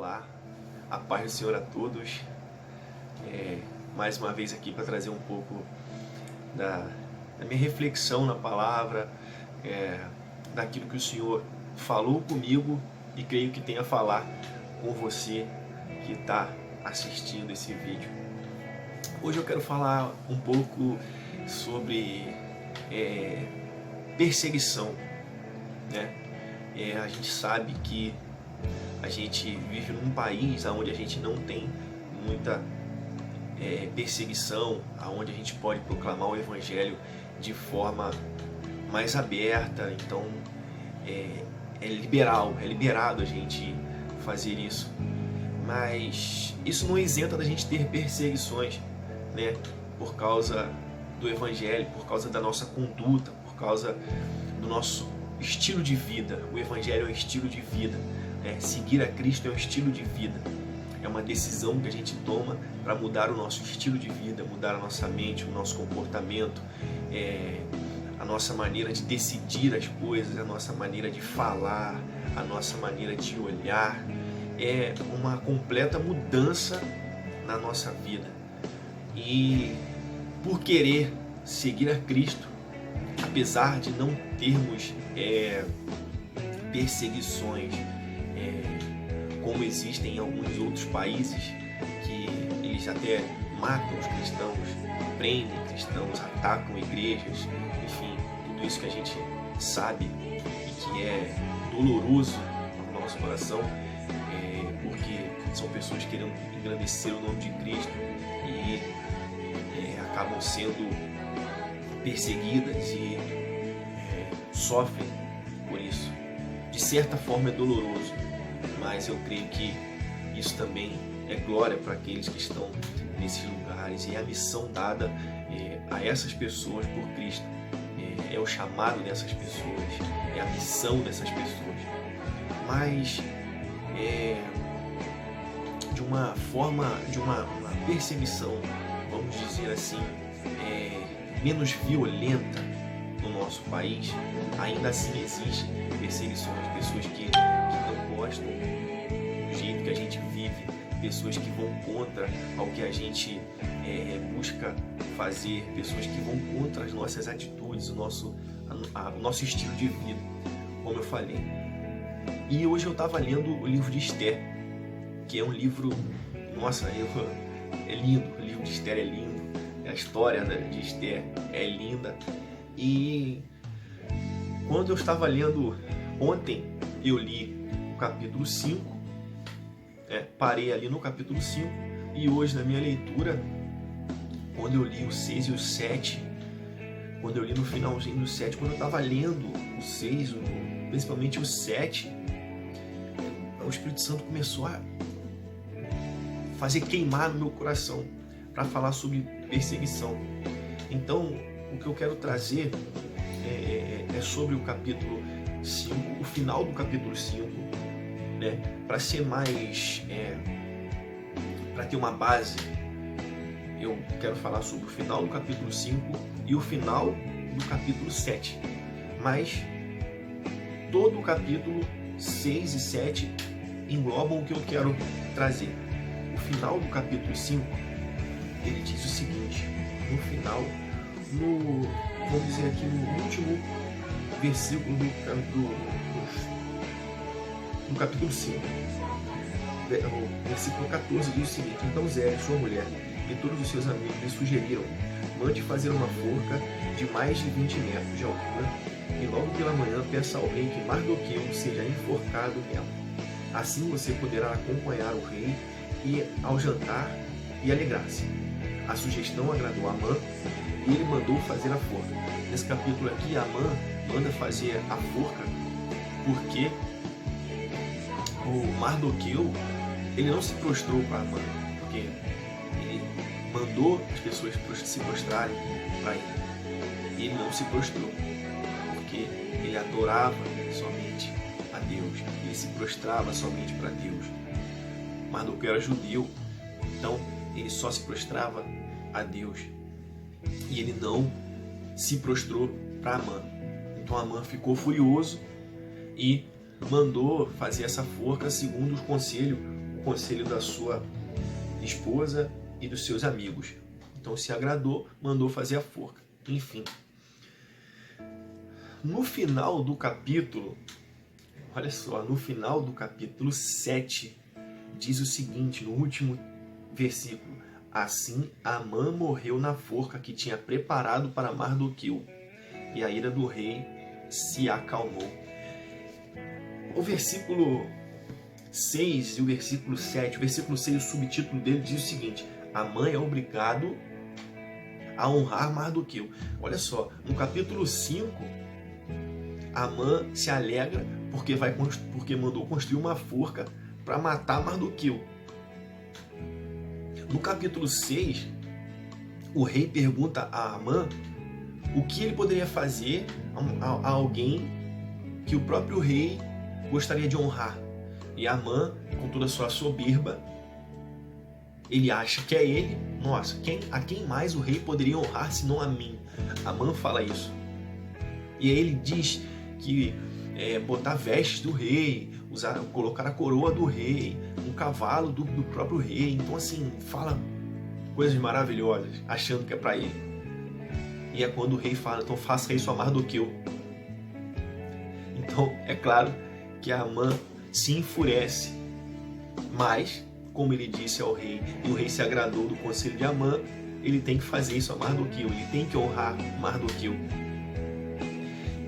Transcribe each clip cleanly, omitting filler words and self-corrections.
Olá, a paz do Senhor a todos. Mais uma vez aqui para trazer um pouco da minha reflexão na palavra, daquilo que o Senhor falou comigo e creio que tenha a falar com você que está assistindo esse vídeo. Hoje eu quero falar um pouco sobre perseguição, né? A gente sabe que a gente vive num país onde a gente não tem muita perseguição, onde a gente pode proclamar o Evangelho de forma mais aberta. Então é liberado a gente fazer isso. Mas isso não isenta da gente ter perseguições, né? Por causa do Evangelho, por causa da nossa conduta, por causa do nosso estilo de vida. O Evangelho é um estilo de vida. Seguir a Cristo é um estilo de vida. É uma decisão que a gente toma para mudar o nosso estilo de vida, mudar a nossa mente, o nosso comportamento, a nossa maneira de decidir as coisas, a nossa maneira de falar, a nossa maneira de olhar. É uma completa mudança na nossa vida. E por querer seguir a Cristo, apesar de não termos perseguições como existem em alguns outros países, que eles até matam os cristãos, prendem cristãos, atacam igrejas, enfim, tudo isso que a gente sabe e que é doloroso no nosso coração, porque são pessoas querendo engrandecer o nome de Cristo e acabam sendo perseguidas e sofrem por isso. De certa forma é doloroso, mas eu creio que isso também é glória para aqueles que estão nesses lugares, e é a missão dada a essas pessoas por Cristo, é o chamado dessas pessoas, é a missão dessas pessoas. Mas de uma forma, de uma perseguição, vamos dizer assim, menos violenta no nosso país, ainda assim existe perseguições, pessoas que não gostam do jeito que a gente vive, pessoas que vão contra ao que a gente busca fazer, pessoas que vão contra as nossas atitudes, o nosso estilo de vida, como eu falei. E hoje eu estava lendo o livro de Esther, que é um livro, nossa, é lindo, o livro de Esther é lindo, a história de Esther é linda. E quando eu estava lendo ontem, eu li o capítulo 5, parei ali no capítulo 5, e hoje na minha leitura, quando eu li o 6 e o 7, quando eu li no finalzinho do 7, quando eu estava lendo o 6, principalmente o 7, o Espírito Santo começou a fazer queimar no meu coração para falar sobre perseguição. Então, o que eu quero trazer é sobre o capítulo 5, o final do capítulo 5, né? Para ser mais, para ter uma base, eu quero falar sobre o final do capítulo 5 e o final do capítulo 7. Mas todo o capítulo 6 e 7 englobam o que eu quero trazer. O final do capítulo 5, ele diz o seguinte, no final, vamos dizer aqui no último versículo do capítulo 5, o versículo 14 diz o seguinte: então Zé, sua mulher e todos os seus amigos lhe sugeriram: mande fazer uma forca de mais de 20 metros de altura e logo pela manhã peça ao rei que Mardoqueu seja enforcado nela. Assim você poderá acompanhar o rei e ao jantar e alegrar-se. A sugestão agradou a Amã e ele mandou fazer a forca. Nesse capítulo aqui, Amã manda fazer a forca porque o Mardoqueu, ele não se prostrou para Amã, porque ele mandou as pessoas se prostrarem para ele. E ele não se prostrou, porque ele adorava somente a Deus, ele se prostrava somente para Deus. Mardoqueu era judeu, então ele só se prostrava a Deus. E ele não se prostrou para Amã. Então Amã ficou furioso e mandou fazer essa forca segundo o conselho da sua esposa e dos seus amigos. Então se agradou, mandou fazer a forca. Enfim. No final do capítulo, olha só, no final do capítulo 7, diz o seguinte, no último versículo: assim Amã morreu na forca que tinha preparado para Mardoqueu, e a ira do rei se acalmou. O versículo 6 e o versículo 7, o versículo 6, o subtítulo dele diz o seguinte: Amã é obrigado a honrar Mardoqueu. Olha só, no capítulo 5, Amã se alegra porque mandou construir uma forca para matar Mardoqueu. No capítulo 6, o rei pergunta a Amã o que ele poderia fazer a alguém que o próprio rei gostaria de honrar. E Amã, com toda a sua soberba, ele acha que é ele. Nossa, a quem mais o rei poderia honrar senão a mim? Amã fala isso. E aí ele diz que botar vestes do rei, colocar a coroa do rei, um cavalo do próprio rei. Então assim, fala coisas maravilhosas, achando que é para ele. E é quando o rei fala: então faça isso a Mardoqueu. Então é claro que Amã se enfurece, mas como ele disse ao rei, e o rei se agradou do conselho de Amã, ele tem que fazer isso a Mardoqueu, ele tem que honrar Mardoqueu.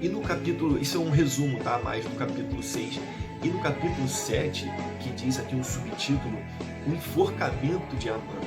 E no capítulo, isso é um resumo, tá? Mais do capítulo 6. E no capítulo 7, que diz aqui um subtítulo, o enforcamento de Amã.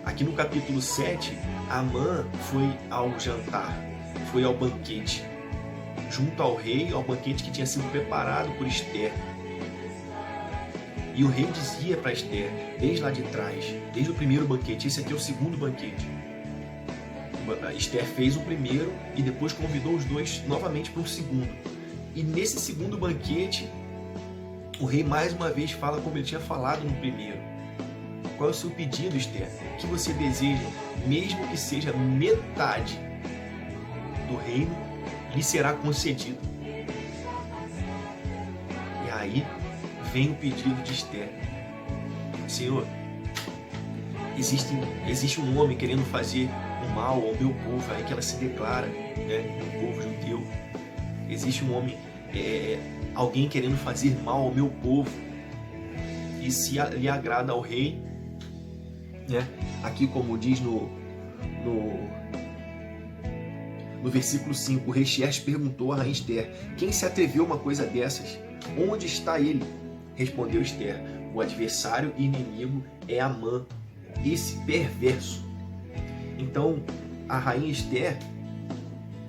Aqui no capítulo 7, Amã foi ao jantar, foi ao banquete, junto ao rei, ao banquete que tinha sido preparado por Ester. E o rei dizia para Ester, desde lá de trás, desde o primeiro banquete, esse aqui é o segundo banquete. Ester fez o primeiro e depois convidou os dois novamente para um segundo. E nesse segundo banquete, o rei mais uma vez fala como ele tinha falado no primeiro. Qual é o seu pedido, Ester? O que você deseja? Mesmo que seja metade do reino, lhe será concedido. E aí vem o pedido de Ester: Senhor, existe um homem querendo fazer o mal ao meu povo, aí que ela se declara, né, no povo judeu. Existe um homem, alguém querendo fazer mal ao meu povo, e se lhe agrada ao rei, né? Aqui como diz no versículo 5, o rei Xerxes perguntou a rainha Ester: quem se atreveu a uma coisa dessas? Onde está ele? Respondeu Ester: o adversário e inimigo é Amã, esse perverso. Então a rainha Ester,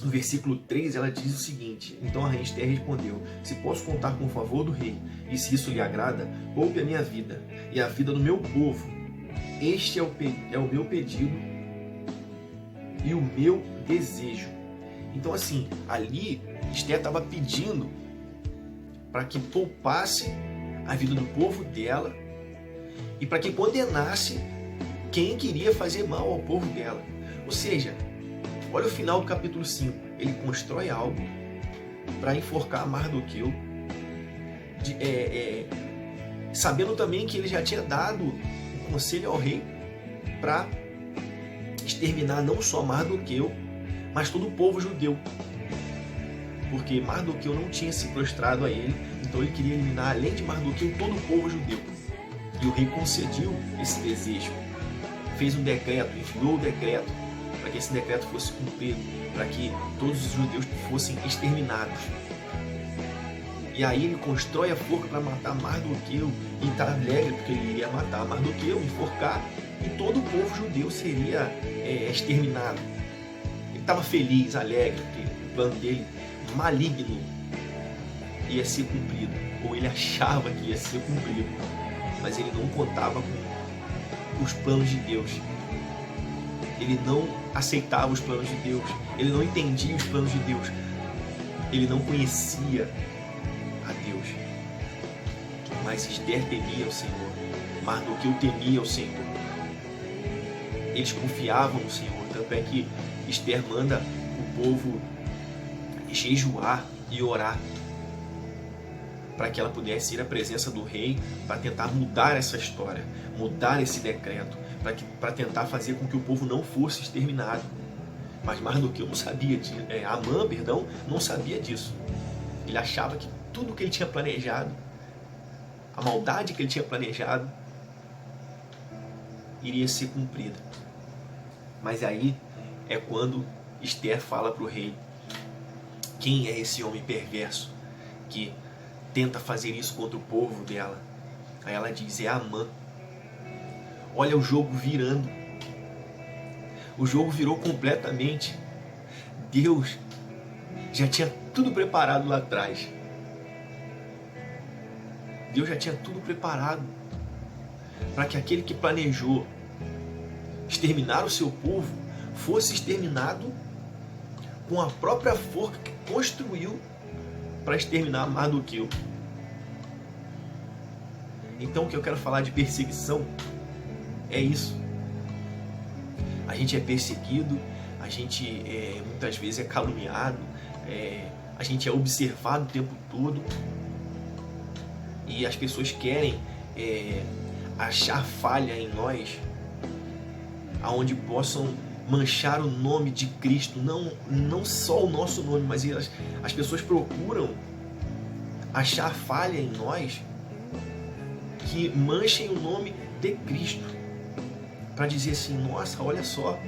no versículo 3, ela diz o seguinte: então a rainha Ester respondeu: se posso contar com o favor do rei, e se isso lhe agrada, poupe a minha vida e a vida do meu povo. Este é o meu pedido e o meu desejo. Então assim, ali Ester estava pedindo para que poupasse a vida do povo dela e para que condenasse quem queria fazer mal ao povo dela. Ou seja, olha o final do capítulo 5. Ele constrói algo para enforcar Mardoqueu, sabendo também que ele já tinha dado um conselho ao rei para exterminar não só Mardoqueu, mas todo o povo judeu. Porque Mardoqueu não tinha se prostrado a ele, então ele queria eliminar, além de Mardoqueu, todo o povo judeu. E o rei concedeu esse desejo. Fez um decreto, enviou o decreto, para que esse decreto fosse cumprido, para que todos os judeus fossem exterminados. E aí ele constrói a forca para matar Mardoqueu, e está alegre porque ele iria matar Mardoqueu, enforcar, e todo o povo judeu seria exterminado. Ele estava feliz, alegre, porque o plano dele, maligno, ia ser cumprido, ou ele achava que ia ser cumprido, mas ele não contava com os planos de Deus. Ele não aceitava os planos de Deus, ele não entendia os planos de Deus, ele não conhecia a Deus. Mas Ester temia o Senhor, Mardoqueu temia o Senhor. Eles confiavam no Senhor, tanto é que Ester manda o povo jejuar e orar. para que ela pudesse ir à presença do rei para tentar mudar essa história, mudar esse decreto, para tentar fazer com que o povo não fosse exterminado. Mas Mardoqueu não sabia disso, Amã, perdão, não sabia disso. Ele achava que tudo que ele tinha planejado, a maldade que ele tinha planejado, iria ser cumprida. Mas aí é quando Esther fala para o rei: quem é esse homem perverso que tenta fazer isso contra o povo dela? Aí ela diz: é Amã. Olha o jogo virando. O jogo virou completamente. Deus já tinha tudo preparado lá atrás. Deus já tinha tudo preparado para que aquele que planejou exterminar o seu povo fosse exterminado com a própria forca que construiu para exterminar Mardoqueu. Então o que eu quero falar de perseguição é isso. A gente é perseguido, a gente muitas vezes é caluniado, a gente é observado o tempo todo, e as pessoas querem achar falha em nós, aonde possam manchar o nome de Cristo, não só o nosso nome, mas as pessoas procuram achar falha em nós que manchem o nome de Cristo, para dizer assim: nossa, olha só,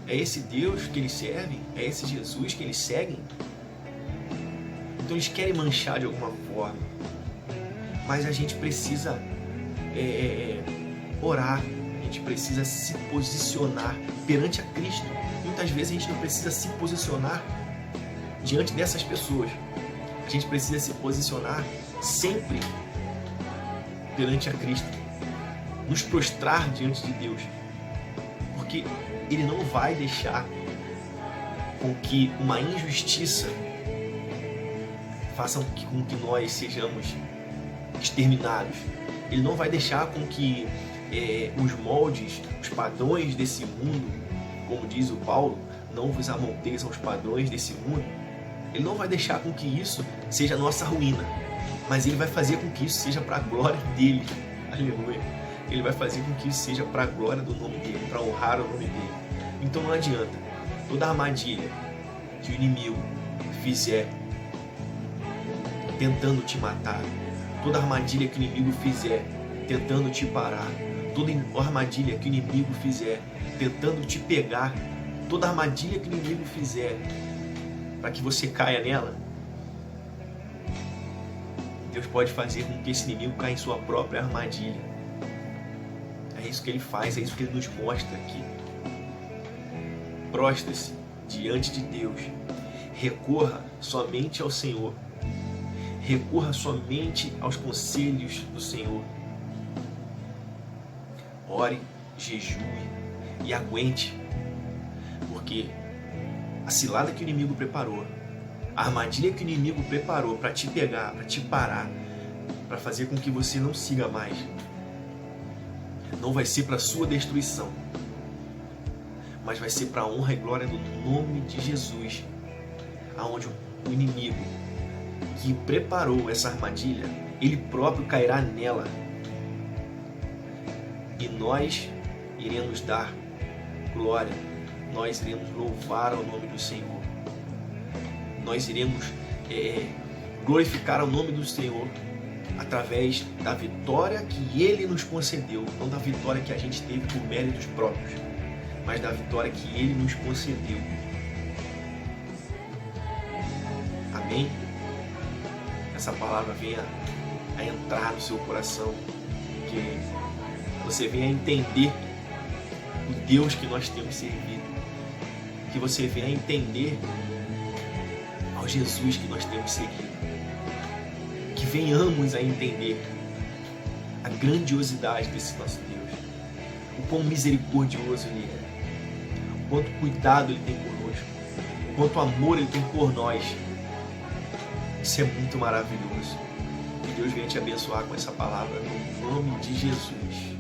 é esse Deus que eles servem, é esse Jesus que eles seguem. Então eles querem manchar de alguma forma, mas a gente precisa orar, a gente precisa se posicionar perante a Cristo. Muitas vezes a gente não precisa se posicionar diante dessas pessoas, a gente precisa se posicionar sempre perante a Cristo, nos prostrar diante de Deus, porque Ele não vai deixar com que uma injustiça faça com que nós sejamos exterminados. Ele não vai deixar com que os moldes, os padrões desse mundo, como diz o Paulo, não vos amonteis aos padrões desse mundo. Ele não vai deixar com que isso seja a nossa ruína, mas Ele vai fazer com que isso seja para a glória dEle. Aleluia. Ele vai fazer com que isso seja para a glória do nome dEle, para honrar o nome dEle. Então não adianta. Toda armadilha que o inimigo fizer tentando te matar, toda armadilha que o inimigo fizer tentando te parar, toda armadilha que o inimigo fizer tentando te pegar, toda armadilha que o inimigo fizer para que você caia nela, Deus pode fazer com que esse inimigo caia em sua própria armadilha. É isso que Ele faz, é isso que Ele nos mostra aqui. Prostre-se diante de Deus, recorra somente ao Senhor, recorra somente aos conselhos do Senhor. Ore, jejue e aguente, porque a cilada que o inimigo preparou, a armadilha que o inimigo preparou para te pegar, para te parar, para fazer com que você não siga mais, não vai ser para sua destruição, mas vai ser para a honra e glória do nome de Jesus, aonde o inimigo que preparou essa armadilha, ele próprio cairá nela, e nós iremos dar glória, nós iremos louvar ao nome do Senhor, nós iremos glorificar o nome do Senhor através da vitória que Ele nos concedeu, não da vitória que a gente teve por méritos próprios, mas da vitória que Ele nos concedeu. Amém? Essa palavra venha a entrar no seu coração, que você venha a entender o Deus que nós temos servido, que você venha a entender ao Jesus que nós temos seguido, que venhamos a entender a grandiosidade desse nosso Deus, o quão misericordioso Ele é, o quanto cuidado Ele tem conosco, o quanto amor Ele tem por nós. Isso é muito maravilhoso. Que Deus venha te abençoar com essa palavra no nome de Jesus.